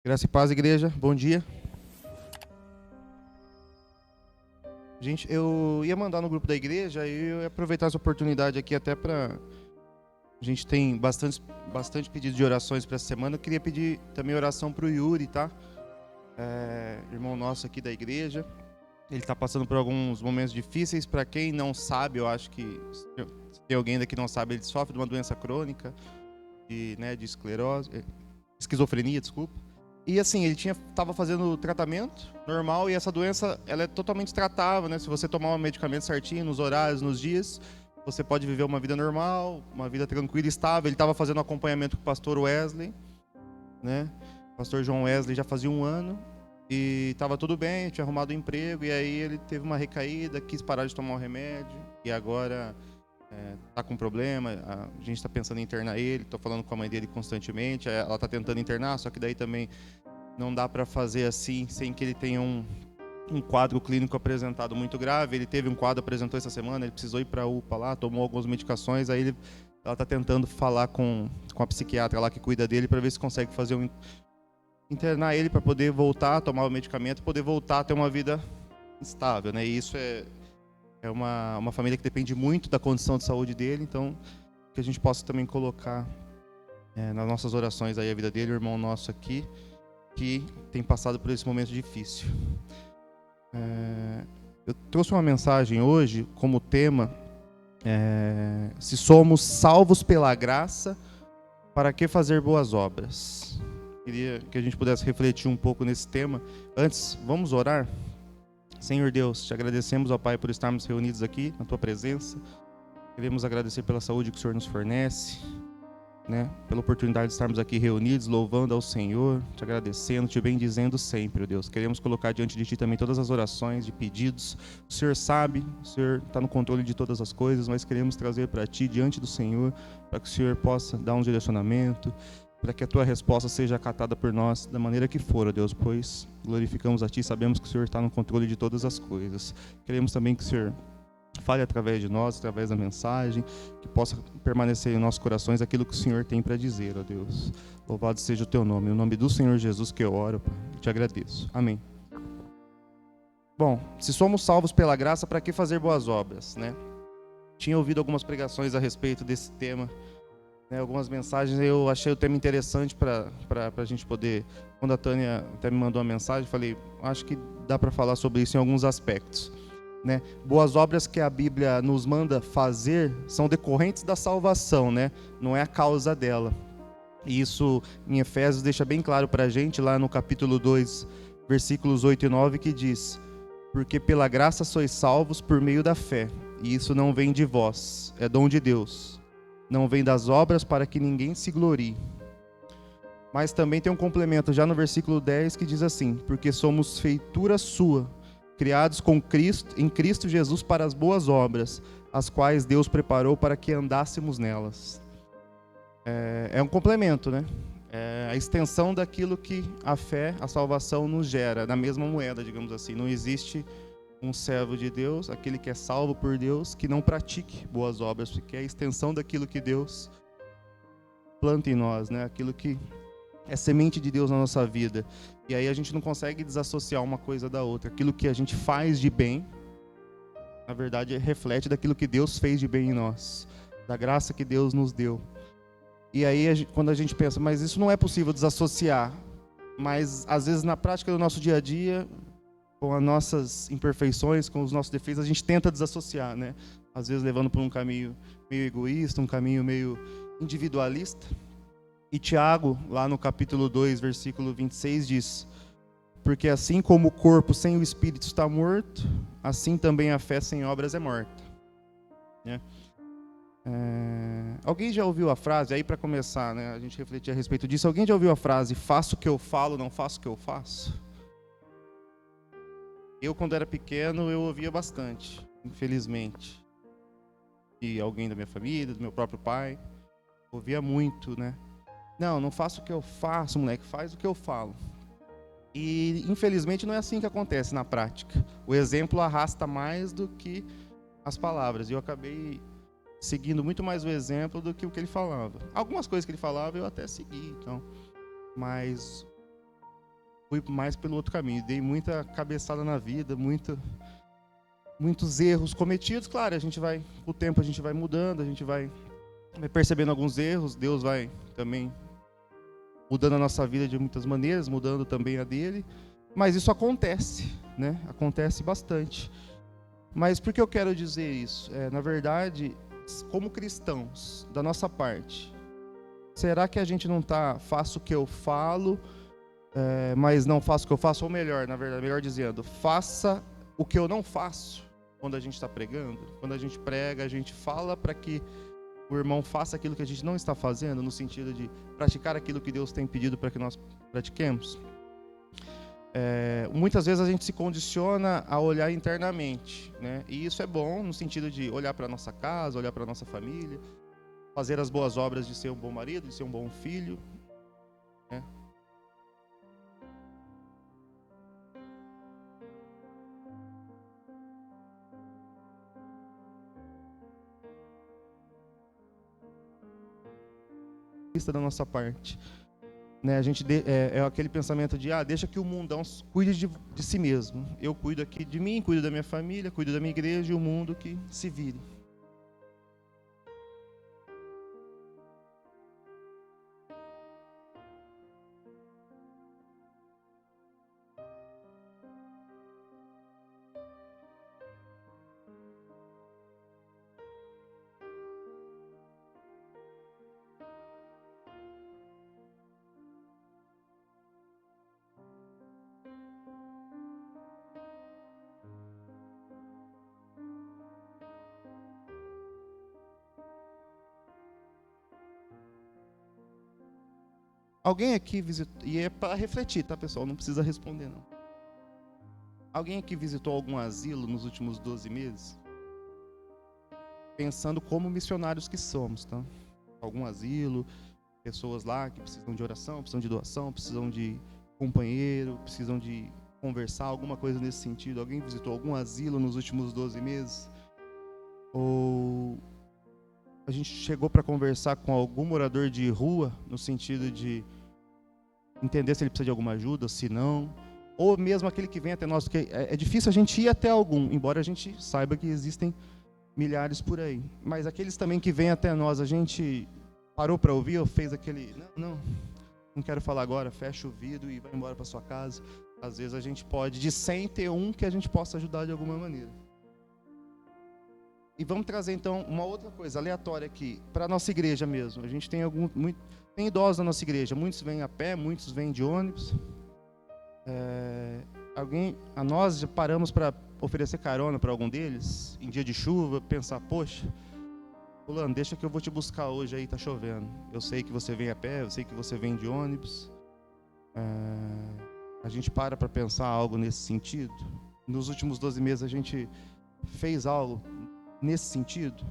Graça e paz, igreja. Bom dia. Gente, eu ia mandar no grupo da igreja e eu ia aproveitar essa oportunidade aqui até para... A gente tem bastante pedido de orações para essa semana. Eu queria pedir também oração para o Yuri, tá? Irmão nosso aqui da igreja. Ele está passando por alguns momentos difíceis. Para quem não sabe, eu acho que se tem alguém ainda que não sabe, ele sofre de uma doença crônica, de esclerose, esquizofrenia, desculpa. E assim, ele estava fazendo tratamento normal e essa doença, ela é totalmente tratável, né? Se você tomar o medicamento certinho, nos horários, nos dias, você pode viver uma vida normal, uma vida tranquila e estável. Ele estava fazendo acompanhamento com o pastor Wesley, né? O pastor João Wesley já fazia 1 ano e estava tudo bem, tinha arrumado um emprego e aí ele teve uma recaída, quis parar de tomar o remédio e agora tá com problema. A gente está pensando em internar ele, estou falando com a mãe dele constantemente, ela está tentando internar, só que daí também não dá para fazer assim sem que ele tenha um quadro clínico apresentado muito grave. Ele teve um quadro, apresentou essa semana, ele precisou ir para a UPA lá, tomou algumas medicações, aí ela está tentando falar com a psiquiatra lá que cuida dele para ver se consegue fazer internar ele para poder voltar a tomar o medicamento, poder voltar a ter uma vida estável, né? E isso é uma família que depende muito da condição de saúde dele, então que a gente possa também colocar nas nossas orações aí a vida dele, o irmão nosso aqui, que tem passado por esse momento difícil. Eu trouxe uma mensagem hoje como tema, se somos salvos pela graça, para que fazer boas obras? Queria que a gente pudesse refletir um pouco nesse tema. Antes, vamos orar? Senhor Deus, te agradecemos, ó Pai, por estarmos reunidos aqui na Tua presença. Queremos agradecer pela saúde que o Senhor nos fornece, né? Pela oportunidade de estarmos aqui reunidos, louvando ao Senhor, te agradecendo, te bendizendo sempre, ó Deus. Queremos colocar diante de Ti também todas as orações de pedidos. O Senhor sabe, o Senhor está no controle de todas as coisas, mas queremos trazer para Ti, diante do Senhor, para que o Senhor possa dar um direcionamento, para que a Tua resposta seja acatada por nós da maneira que for, ó Deus, pois glorificamos a Ti, sabemos que o Senhor está no controle de todas as coisas. Queremos também que o Senhor fale através de nós, através da mensagem, que possa permanecer em nossos corações aquilo que o Senhor tem para dizer, ó Deus. Louvado seja o Teu nome. Em nome do Senhor Jesus que eu oro, Pai, e te agradeço. Amém. Bom, se somos salvos pela graça, para que fazer boas obras, né? Tinha ouvido algumas pregações a respeito desse tema, né? Algumas mensagens, eu achei o tema interessante para a gente poder... Quando a Tânia até me mandou uma mensagem, falei, acho que dá para falar sobre isso em alguns aspectos. Né? Boas obras que a Bíblia nos manda fazer são decorrentes da salvação, né? Não é a causa dela. E isso em Efésios deixa bem claro para a gente, lá no capítulo 2, versículos 8 e 9, que diz: porque pela graça sois salvos por meio da fé, e isso não vem de vós, é dom de Deus. Não vem das obras para que ninguém se glorie. Mas também tem um complemento já no versículo 10 que diz assim: porque somos feitura sua, criados com Cristo, em Cristo Jesus para as boas obras, as quais Deus preparou para que andássemos nelas. É um complemento, né? É a extensão daquilo que a fé, a salvação nos gera, na mesma moeda, digamos assim. Não existe um servo de Deus, aquele que é salvo por Deus, que não pratique boas obras, porque é a extensão daquilo que Deus planta em nós, né? Aquilo que é semente de Deus na nossa vida. E aí a gente não consegue desassociar uma coisa da outra. Aquilo que a gente faz de bem, na verdade, reflete daquilo que Deus fez de bem em nós, da graça que Deus nos deu. E aí, quando a gente pensa, mas isso não é possível desassociar. Mas, às vezes, na prática do nosso dia a dia, com as nossas imperfeições, com os nossos defeitos, a gente tenta desassociar, né? Às vezes, levando por um caminho meio egoísta, um caminho meio individualista. E Tiago, lá no capítulo 2, versículo 26, diz: porque assim como o corpo sem o espírito está morto, assim também a fé sem obras é morta. Né? Alguém já ouviu a frase, aí para começar, né, a gente refletir a respeito disso, alguém já ouviu a frase, faço o que eu falo, não faço o que eu faço? Eu, quando era pequeno, eu ouvia bastante, infelizmente. E alguém da minha família, do meu próprio pai, ouvia muito, né? Não faço o que eu faço, moleque, faz o que eu falo. E, infelizmente, não é assim que acontece na prática. O exemplo arrasta mais do que as palavras. E eu acabei seguindo muito mais o exemplo do que o que ele falava. Algumas coisas que ele falava eu até segui, então. Mas fui mais pelo outro caminho. Dei muita cabeçada na vida, muitos erros cometidos. Claro, com o tempo a gente vai mudando, a gente vai percebendo alguns erros. Deus vai também mudando a nossa vida de muitas maneiras, mudando também a dele. Mas isso acontece, né? Acontece bastante. Mas por que eu quero dizer isso? Na verdade, como cristãos, da nossa parte, será que a gente não faço o que eu falo, mas não faço o que eu faço? Ou melhor, na verdade, melhor dizendo, faça o que eu não faço quando a gente está pregando? Quando a gente prega, a gente fala para que o irmão faça aquilo que a gente não está fazendo, no sentido de praticar aquilo que Deus tem pedido para que nós pratiquemos? Muitas vezes a gente se condiciona a olhar internamente, né? E isso é bom no sentido de olhar para a nossa casa, olhar para a nossa família, fazer as boas obras de ser um bom marido, de ser um bom filho, né? Da nossa parte, né? A gente é aquele pensamento de deixa que o mundão cuide de si mesmo. Eu cuido aqui de mim, cuido da minha família, cuido da minha igreja, e o mundo que se vire. Alguém aqui visitou, e é para refletir, tá, pessoal? Não precisa responder, não. Alguém aqui visitou algum asilo nos últimos 12 meses? Pensando como missionários que somos, tá? Algum asilo, pessoas lá que precisam de oração, precisam de doação, precisam de companheiro, precisam de conversar, alguma coisa nesse sentido. Alguém visitou algum asilo nos últimos 12 meses? Ou a gente chegou para conversar com algum morador de rua, no sentido de entender se ele precisa de alguma ajuda, se não, ou mesmo aquele que vem até nós, porque é difícil a gente ir até algum, embora a gente saiba que existem milhares por aí, mas aqueles também que vêm até nós, a gente parou para ouvir ou fez aquele, não quero falar agora, fecha o vidro e vai embora para sua casa. Às vezes a gente pode, de 100, ter um que a gente possa ajudar de alguma maneira. E vamos trazer então uma outra coisa aleatória aqui, para a nossa igreja mesmo. A gente tem tem idosos na nossa igreja, muitos vêm a pé, muitos vêm de ônibus. Nós já paramos para oferecer carona para algum deles, em dia de chuva, pensar, poxa, fulano, deixa que eu vou te buscar hoje aí, tá chovendo. Eu sei que você vem a pé, eu sei que você vem de ônibus. A gente para pensar algo nesse sentido. Nos últimos 12 meses a gente fez algo nesse sentido,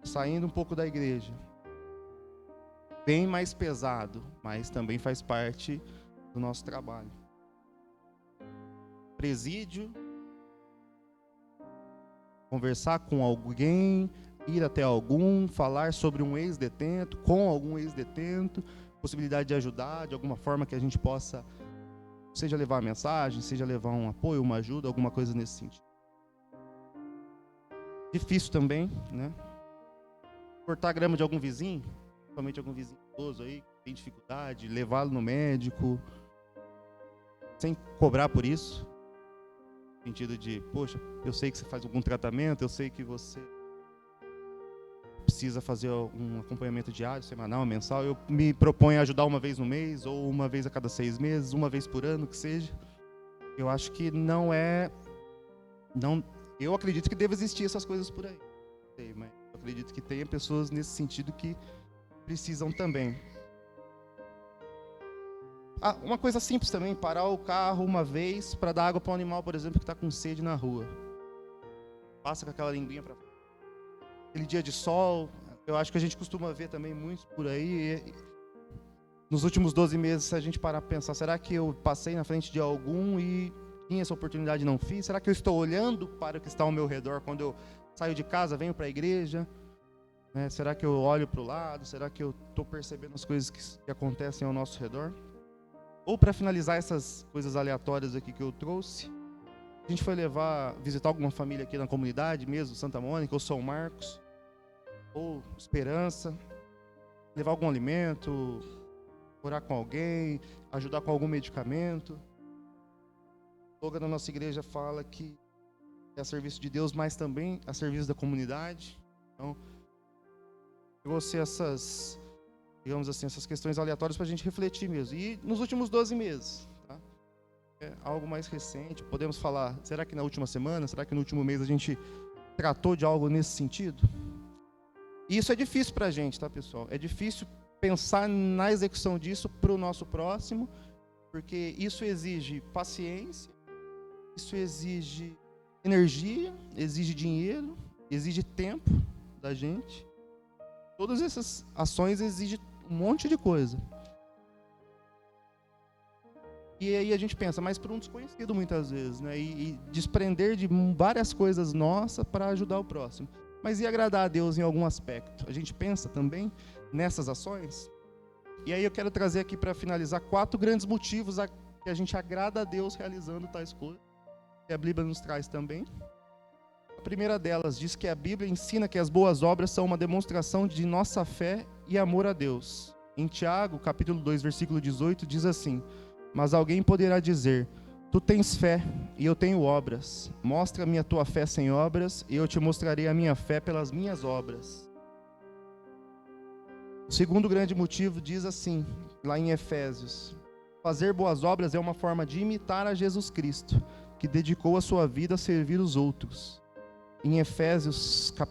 saindo um pouco da igreja, bem mais pesado, mas também faz parte do nosso trabalho. Presídio, conversar com alguém, ir até algum, falar sobre um ex-detento, com algum ex-detento, possibilidade de ajudar de alguma forma que a gente possa, seja levar a mensagem, seja levar um apoio, uma ajuda, alguma coisa nesse sentido. Difícil também, né? Cortar a grama de algum vizinho, principalmente algum vizinho idoso aí, que tem dificuldade, levá-lo no médico, sem cobrar por isso. No sentido de, poxa, eu sei que você faz algum tratamento, eu sei que você precisa fazer um acompanhamento diário, semanal, mensal. Eu me proponho a ajudar uma vez no mês, ou uma vez a cada 6 meses, uma vez por ano, que seja. Eu acho que eu acredito que deve existir essas coisas por aí. Mas eu acredito que tenha pessoas nesse sentido que precisam também. Uma coisa simples também, parar o carro uma vez para dar água para um animal, por exemplo, que está com sede na rua. Passa com aquela linguinha para fora. Aquele dia de sol, eu acho que a gente costuma ver também muitos por aí. Nos últimos 12 meses, se a gente parar para pensar, será que eu passei na frente de algum e tinha essa oportunidade e não fiz? Será que eu estou olhando para o que está ao meu redor quando eu saio de casa, venho para a igreja? Será que eu olho para o lado? Será que eu estou percebendo as coisas que acontecem ao nosso redor? Ou para finalizar essas coisas aleatórias aqui que eu trouxe, a gente foi visitar alguma família aqui na comunidade mesmo, Santa Mônica, ou São Marcos, ou Esperança, levar algum alimento, orar com alguém, ajudar com algum medicamento. O slogan da nossa igreja fala que é a serviço de Deus, mas também a serviço da comunidade. Então, trouxe essas, digamos assim, essas questões aleatórias para a gente refletir mesmo. E nos últimos 12 meses, tá? É algo mais recente, podemos falar, será que na última semana, será que no último mês a gente tratou de algo nesse sentido? E isso é difícil para a gente, tá, pessoal? É difícil pensar na execução disso para o nosso próximo, porque isso exige paciência, isso exige energia, exige dinheiro, exige tempo da gente. Todas essas ações exigem um monte de coisa. E aí a gente pensa, mas para um desconhecido muitas vezes, né? E desprender de várias coisas nossas para ajudar o próximo. Mas e agradar a Deus em algum aspecto? A gente pensa também nessas ações? E aí eu quero trazer aqui para finalizar 4 grandes motivos que a gente agrada a Deus realizando tais coisas, que a Bíblia nos traz também. A primeira delas diz que a Bíblia ensina que as boas obras são uma demonstração de nossa fé e amor a Deus. Em Tiago, capítulo 2, versículo 18, diz assim: mas alguém poderá dizer, tu tens fé e eu tenho obras. Mostra-me a tua fé sem obras e eu te mostrarei a minha fé pelas minhas obras. O segundo grande motivo diz assim, lá em Efésios: fazer boas obras é uma forma de imitar a Jesus Cristo, que dedicou a sua vida a servir os outros. Em Efésios 5,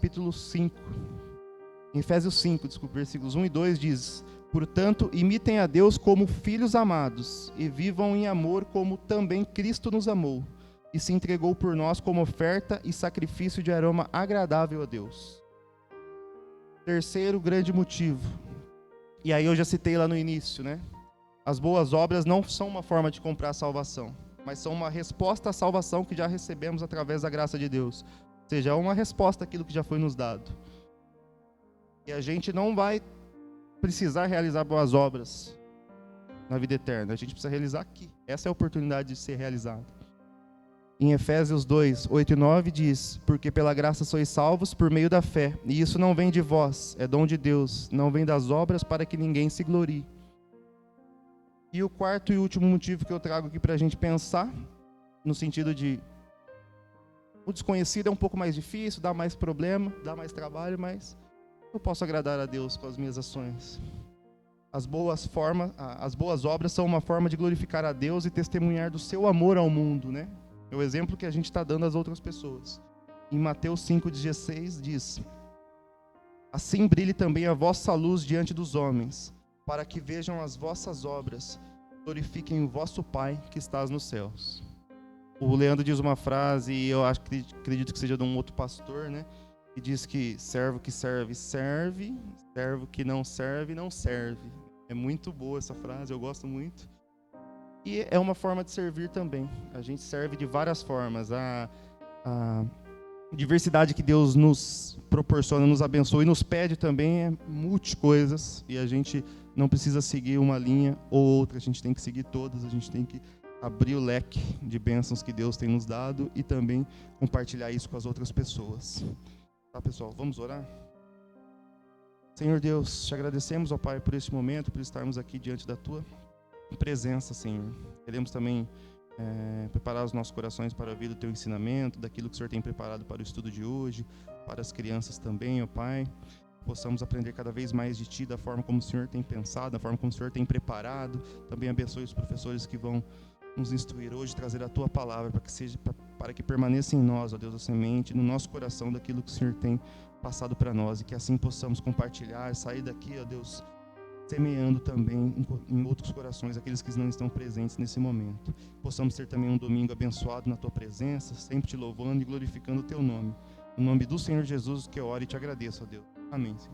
versículos 1 e 2 diz: portanto, imitem a Deus como filhos amados e vivam em amor como também Cristo nos amou e se entregou por nós como oferta e sacrifício de aroma agradável a Deus. Terceiro grande motivo, e aí eu já citei lá no início, né? As boas obras não são uma forma de comprar salvação, mas são uma resposta à salvação que já recebemos através da graça de Deus. Ou seja, é uma resposta àquilo que já foi nos dado. E a gente não vai precisar realizar boas obras na vida eterna. A gente precisa realizar aqui. Essa é a oportunidade de ser realizada. Em Efésios 2, 8 e 9 diz: porque pela graça sois salvos por meio da fé, e isso não vem de vós, é dom de Deus, não vem das obras para que ninguém se glorie. E o quarto e último motivo que eu trago aqui para a gente pensar, no sentido de o desconhecido é um pouco mais difícil, dá mais problema, dá mais trabalho, mas eu posso agradar a Deus com as minhas ações. As boas obras são uma forma de glorificar a Deus e testemunhar do seu amor ao mundo, né? É o exemplo que a gente está dando às outras pessoas. Em Mateus 5,16 diz: assim brilhe também a vossa luz diante dos homens, para que vejam as vossas obras, glorifiquem o vosso Pai que estás nos céus. O Leandro diz uma frase, e eu acredito que seja de um outro pastor, né? Que diz que servo que serve, serve, servo que não serve, não serve. É muito boa essa frase, eu gosto muito. E é uma forma de servir também. A gente serve de várias formas. A diversidade que Deus nos proporciona, nos abençoa e nos pede também é multi coisas. E a gente não precisa seguir uma linha ou outra, a gente tem que seguir todas, a gente tem que abrir o leque de bênçãos que Deus tem nos dado e também compartilhar isso com as outras pessoas. Tá, pessoal? Vamos orar? Senhor Deus, te agradecemos, ó Pai, por este momento, por estarmos aqui diante da Tua presença, Senhor. Queremos também preparar os nossos corações para ouvir o Teu ensinamento, daquilo que o Senhor tem preparado para o estudo de hoje, para as crianças também, ó Pai. Possamos aprender cada vez mais de Ti, da forma como o Senhor tem pensado, da forma como o Senhor tem preparado. Também abençoe os professores que vão nos instruir hoje, trazer a Tua palavra, para que permaneça em nós, ó Deus, a semente, no nosso coração, daquilo que o Senhor tem passado para nós, e que assim possamos compartilhar, sair daqui, ó Deus, semeando também em outros corações, aqueles que não estão presentes nesse momento. Possamos ter também um domingo abençoado na Tua presença, sempre Te louvando e glorificando o Teu nome. No nome do Senhor Jesus que eu oro e Te agradeço, ó Deus. Amém, Senhor.